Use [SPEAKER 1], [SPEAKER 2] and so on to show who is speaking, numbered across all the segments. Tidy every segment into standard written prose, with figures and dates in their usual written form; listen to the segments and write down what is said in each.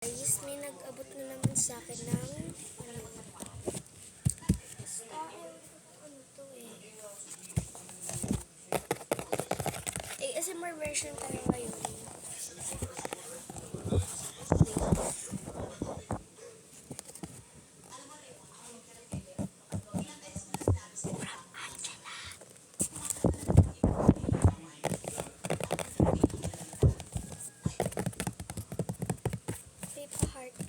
[SPEAKER 1] Guys, may nag-abot na naman sa akin ng ano to ASMR version tayo ngayon. May pa-heart pa.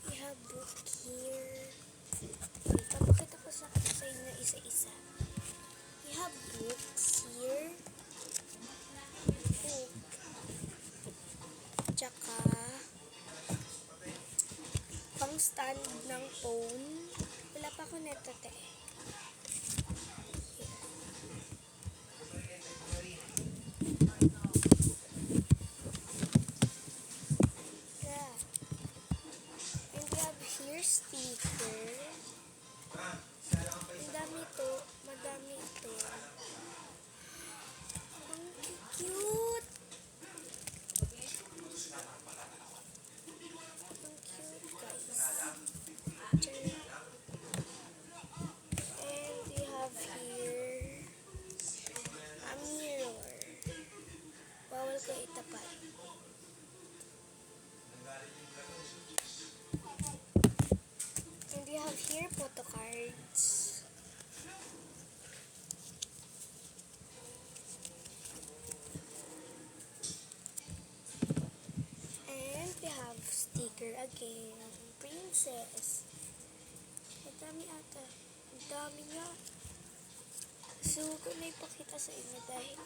[SPEAKER 1] We have book here. Papakita ko sa inyo isa-isa. We have books here. Book. Tsaka pang stand ng phone. Wala pa ako neto, te. Yeah. And we have here sticker. Ang dami to. Madami ito. Ang cute. Ang cute, guys. And we have here a mirror. Bawal ko itapat. And we have here photo cards. And we have sticker again. Princess. Ang dami ata. Ang dami nga. So, kung may pakita sa inyo dahil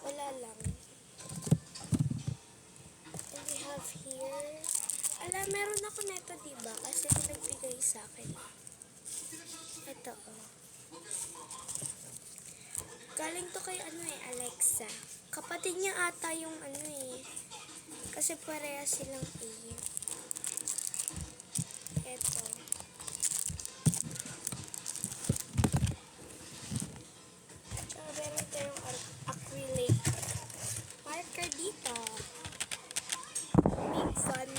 [SPEAKER 1] wala lang. And we have here, meron ako neto, diba? Kasi nagbigay sa akin. Ito, oh. Galing to kay Alexa. Kapatid niya ata yung kasi pareha silang A. Ito. Tsaka meron tayong acrylic marker dito. Big fun.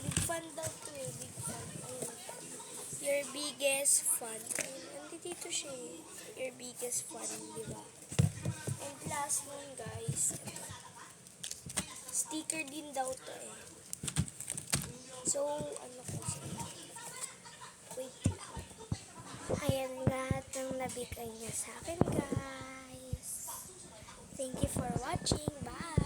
[SPEAKER 1] Big fun daw to eh. Big fun. Ayun. Your biggest fun. Ayun. Dito siya eh. Your biggest fun, diba? And last one, guys. Sticker din daw to eh. So, ko sa'yo. Wait lang. Ayan lahat ng nabigay niya sa akin, guys. Thank you for watching. Bye!